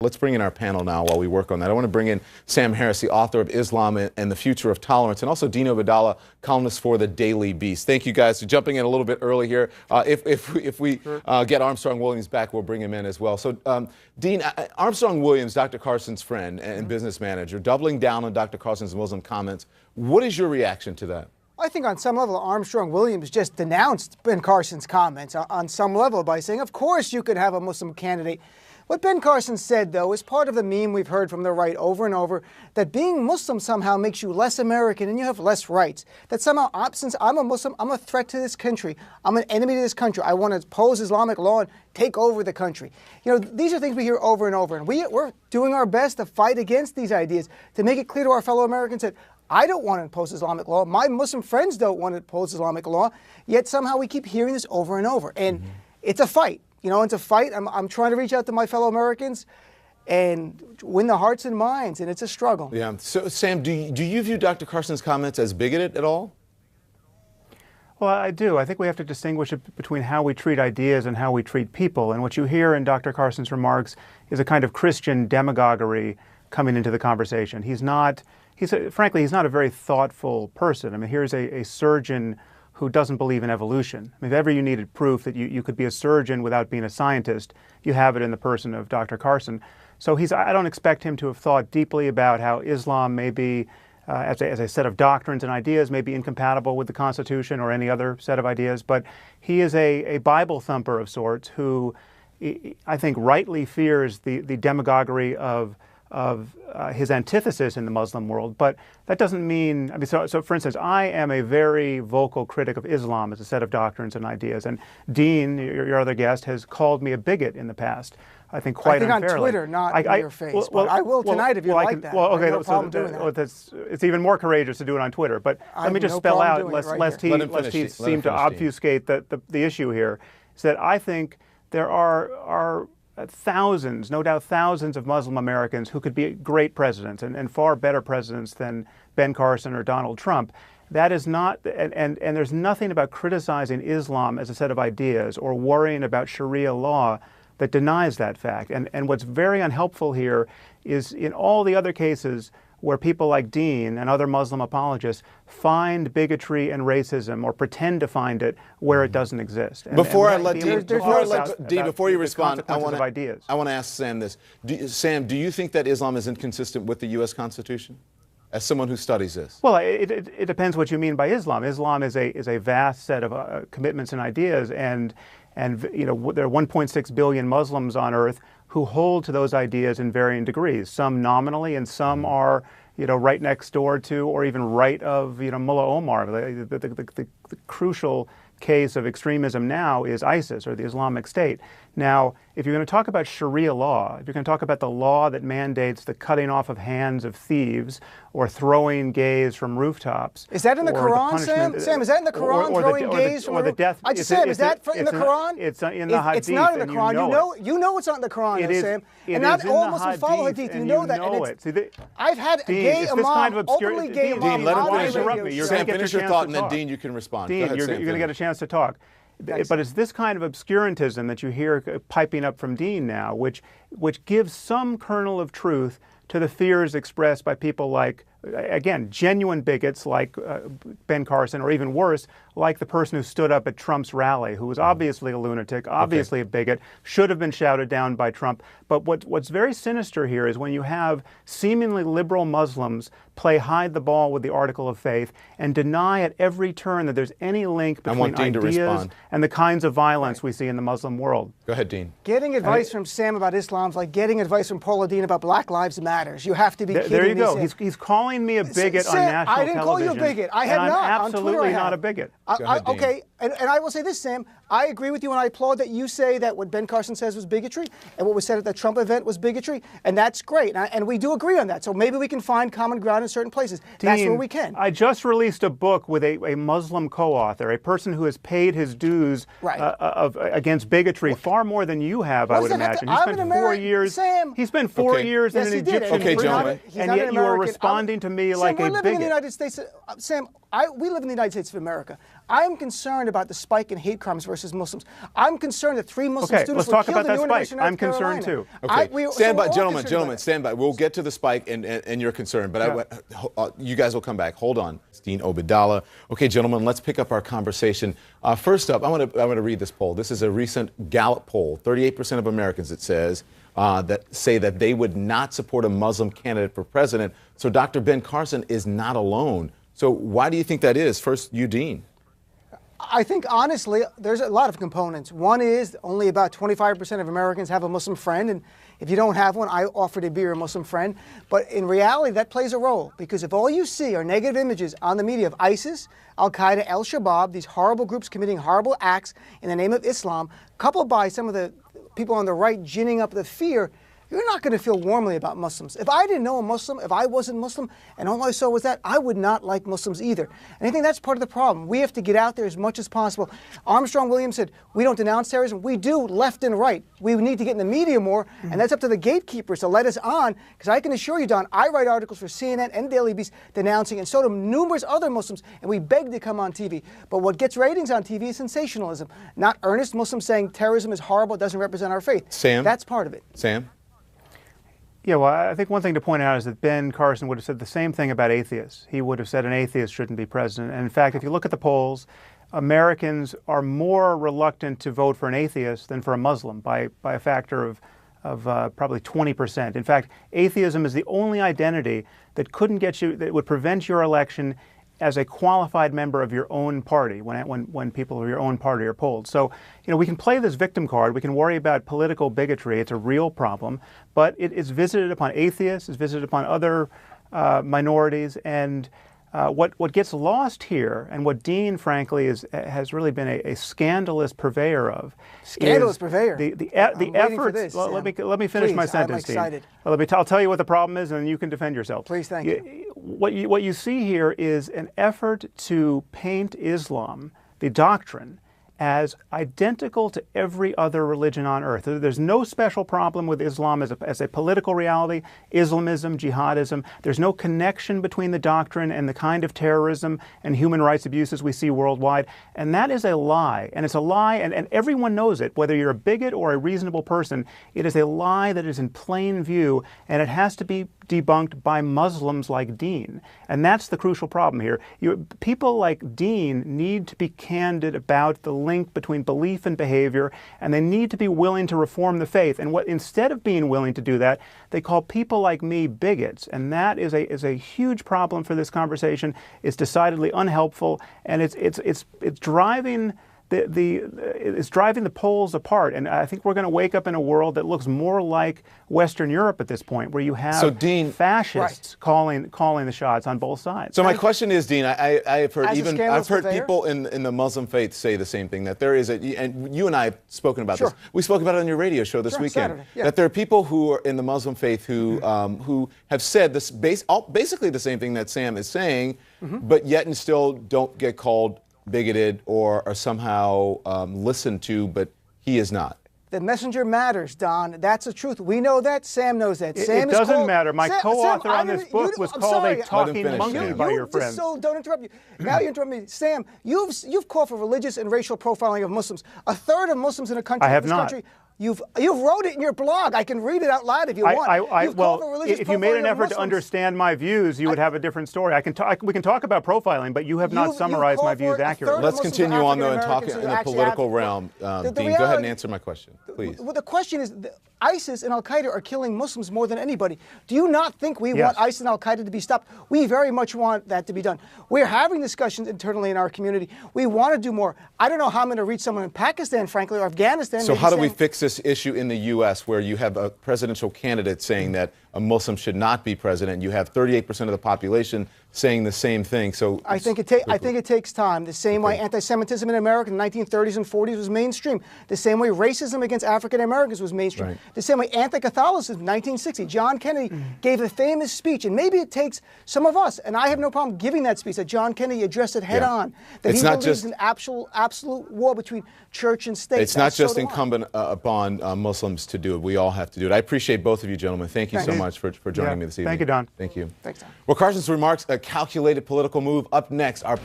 Let's bring in our panel now while we work on that. I want to bring in Sam Harris, the author of Islam and the Future of Tolerance, and also Dean Obeidallah, columnist for the Daily Beast. Thank you guys for jumping in a little bit early here. If we get Armstrong Williams back, we'll bring him in as well. So, Dean, Armstrong Williams, Dr. Carson's friend and business manager, doubling down on Dr. Carson's Muslim comments. What is your reaction to that? I think on some level, Armstrong Williams just denounced Ben Carson's comments on some level by saying, of course you could have a Muslim candidate. What Ben Carson said, though, is part of the meme we've heard from the right over and over, that being Muslim somehow makes you less American and you have less rights. That somehow, since I'm a Muslim, I'm a threat to this country. I'm an enemy to this country. I want to oppose Islamic law and take over the country. You know, these are things we hear over and over. And we're doing our best to fight against these ideas, to make it clear to our fellow Americans that I don't want to impose Islamic law. My Muslim friends don't want to impose Islamic law. Yet somehow we keep hearing this over and over. And it's a fight. You know, it's a fight. I'm trying to reach out to my fellow Americans and win the hearts and minds, and it's a struggle. Yeah. So, Sam, do you view Dr. Carson's comments as bigoted at all? Well, I do. I think we have to distinguish between how we treat ideas and how we treat people. And what you hear in Dr. Carson's remarks is a kind of Christian demagoguery coming into the conversation. Frankly, he's not a very thoughtful person. I mean, here's a surgeon who doesn't believe in evolution. I mean, if ever you needed proof that you could be a surgeon without being a scientist, you have it in the person of Dr. Carson. So I don't expect him to have thought deeply about how Islam may be, as a set of doctrines and ideas, may be incompatible with the Constitution or any other set of ideas. But he is a Bible thumper of sorts who I think rightly fears the demagoguery of his antithesis in the Muslim world, but that doesn't mean, I mean, so for instance, I am a very vocal critic of Islam as a set of doctrines and ideas, and Dean, your other guest, has called me a bigot in the past, I think quite unfairly. I think on Twitter, not in your face, but I will tonight if you like that. Well, okay, no problem doing that. It's even more courageous to do it on Twitter, but let me just spell out, lest he seem to obfuscate the issue here, is that I think there are thousands, no doubt thousands of Muslim Americans who could be great presidents and far better presidents than Ben Carson or Donald Trump. That is not, and there's nothing about criticizing Islam as a set of ideas or worrying about Sharia law that denies that fact. And what's very unhelpful here is in all the other cases where people like Dean and other Muslim apologists find bigotry and racism or pretend to find it where it doesn't exist. Before you respond, I want to ask Sam this. Sam, do you think that Islam is inconsistent with the U.S. Constitution? As someone who studies this. Well, it depends what you mean by Islam. Islam is a vast set of commitments and ideas, and you know, there are 1.6 billion Muslims on earth who hold to those ideas in varying degrees. Some nominally, and some are, you know, right next door to, or even right of, you know, Mullah Omar. The crucial case of extremism now is ISIS, or the Islamic State. Now, if you're going to talk about Sharia law, if you're going to talk about the law that mandates the cutting off of hands of thieves or throwing gays from rooftops. Is that in the Quran, Sam? Sam, is that in the Quran, throwing gays from rooftops? Sam, is that in the Quran? It's in the Hadith. It's not in the Quran. You know it's not in the Quran, Sam. And not all Muslims follow Hadith. You know that. I've had a gay imam, openly gay imam. Dean, let him interrupt me. Sam, finish your thought, and then Dean, you can respond. Dean, you're going to get a chance to talk. But it's this kind of obscurantism that you hear piping up from Dean now, which gives some kernel of truth to the fears expressed by people like, again, genuine bigots like Ben Carson, or even worse, like the person who stood up at Trump's rally, who was obviously a lunatic, obviously a bigot, should have been shouted down by Trump. But what's very sinister here is when you have seemingly liberal Muslims play hide the ball with the article of faith and deny at every turn that there's any link between ideas and the kinds of violence we see in the Muslim world. Go ahead, Dean. Getting advice from Sam about Islam is like getting advice from Paula Dean about Black Lives Matters. You have to be kidding me. There you go. He's calling me a bigot on national television. I didn't call you a bigot. I have not. I'm absolutely not a bigot. Okay, and I will say this, Sam. I agree with you, and I applaud that you say that what Ben Carson says was bigotry, and what was said at the Trump event was bigotry, and that's great. And we do agree on that. So maybe we can find common ground in certain places. Dean, that's where we can. I just released a book with a Muslim co-author, a person who has paid his dues against bigotry far more than you have, I would imagine. He spent 4 years. Sam, he spent 4 years in an Egyptian prison, and yet you are responding to me like a bigot. We live in the United States. Sam, we live in the United States of America. I'm concerned about the spike in hate crimes versus Muslims. I'm concerned that 3 Muslim Okay, students let's talk were killed about in that New spike. University of North I'm concerned Carolina. too. Okay, stand by, gentlemen, stand by. We'll get to the spike and your concern, but you guys will come back. Hold on, Dean Obeidallah. Okay, gentlemen, let's pick up our conversation. First up, I want to read this poll. This is a recent Gallup poll. 38% of Americans, it says, that say that they would not support a Muslim candidate for president. So Dr. Ben Carson is not alone. So why do you think that is? First, you, Dean. I think, honestly, there's a lot of components. One is only about 25% of Americans have a Muslim friend, and if you don't have one, I offer to be your Muslim friend. But in reality, that plays a role, because if all you see are negative images on the media of ISIS, Al-Qaeda, Al-Shabaab, these horrible groups committing horrible acts in the name of Islam, coupled by some of the people on the right ginning up the fear, you're not going to feel warmly about Muslims. If I didn't know a Muslim, if I wasn't Muslim, and all I saw was that, I would not like Muslims either. And I think that's part of the problem. We have to get out there as much as possible. Armstrong Williams said, we don't denounce terrorism. We do, left and right. We need to get in the media more, and that's up to the gatekeepers to let us on, because I can assure you, Don, I write articles for CNN and Daily Beast denouncing, and so do numerous other Muslims, and we beg to come on TV. But what gets ratings on TV is sensationalism, not earnest Muslims saying terrorism is horrible, it doesn't represent our faith. Sam? That's part of it. Sam? Yeah, well, I think one thing to point out is that Ben Carson would have said the same thing about atheists. He would have said an atheist shouldn't be president. And in fact, if you look at the polls, Americans are more reluctant to vote for an atheist than for a Muslim by a factor of probably 20%. In fact, atheism is the only identity that that would prevent your election as a qualified member of your own party when people of your own party are polled. So, we can play this victim card. We can worry about political bigotry. It's a real problem, but it is visited upon atheists, it's visited upon other minorities, and what gets lost here, and what Dean, frankly, has really been a scandalous purveyor of. Scandalous purveyor. The efforts. Well, let me finish my sentence, I'm excited. Dean. I'll tell you what the problem is, and then you can defend yourself. Please, thank you. What you see here is an effort to paint Islam, the doctrine, as identical to every other religion on earth. There's no special problem with Islam as a political reality, Islamism, jihadism. There's no connection between the doctrine and the kind of terrorism and human rights abuses we see worldwide. And that is a lie. And it's a lie, and everyone knows it, whether you're a bigot or a reasonable person. It is a lie that is in plain view, and it has to be debunked by Muslims like Dean. And that's the crucial problem here. People like Dean need to be candid about the link between belief and behavior, and they need to be willing to reform the faith. And instead of being willing to do that, they call people like me bigots. And that is a huge problem for this conversation. It's decidedly unhelpful, and it's driving it's driving the polls apart. And I think we're going to wake up in a world that looks more like Western Europe at this point, where you have fascists calling the shots on both sides. So my question is, Dean, I've heard people in the Muslim faith say the same thing, that there is and you and I have spoken about this. We spoke about it on your radio show this weekend. Saturday, yeah. That there are people who are in the Muslim faith who have said this basically the same thing that Sam is saying, but yet and still don't get called bigoted or are somehow listened to, but he is not. The messenger matters, Don. That's the truth. We know that. Sam knows that. It doesn't matter. My co-author on this book was called a talking monkey by your friend. So don't interrupt you. Now you interrupt me. Sam, you've called for religious and racial profiling of Muslims. A third of Muslims in a country. I have not. You've wrote it in your blog. I can read it out loud if you want. Well, if you made an effort to understand my views, you would have a different story. We can talk about profiling, but you have not summarized my views accurately. Let's continue on, though, and talk in the political realm. Dean, go ahead and answer my question, please. Well, the question is, ISIS and Al-Qaeda are killing Muslims more than anybody. Do you not think we want ISIS and Al-Qaeda to be stopped? We very much want that to be done. We're having discussions internally in our community. We want to do more. I don't know how I'm going to reach someone in Pakistan, frankly, or Afghanistan. So how do we fix this issue in the U.S. where you have a presidential candidate saying that a Muslim should not be president? You have 38% of the population saying the same thing. So I think it takes time. The same way anti-Semitism in America in the 1930s and 40s was mainstream. The same way racism against African Americans was mainstream. Right. The same way anti-Catholicism in 1960. John Kennedy gave a famous speech, and maybe it takes some of us, and I have no problem giving that speech, that John Kennedy addressed it head on, that he believes in absolute war between church and state. It's not just incumbent upon Muslims to do it. We all have to do it. I appreciate both of you, gentlemen. Thank you so much for joining me this evening. Thank you, Don. Thank you. Thanks, Don. Well, Carson's remarks, a calculated political move. Up next, our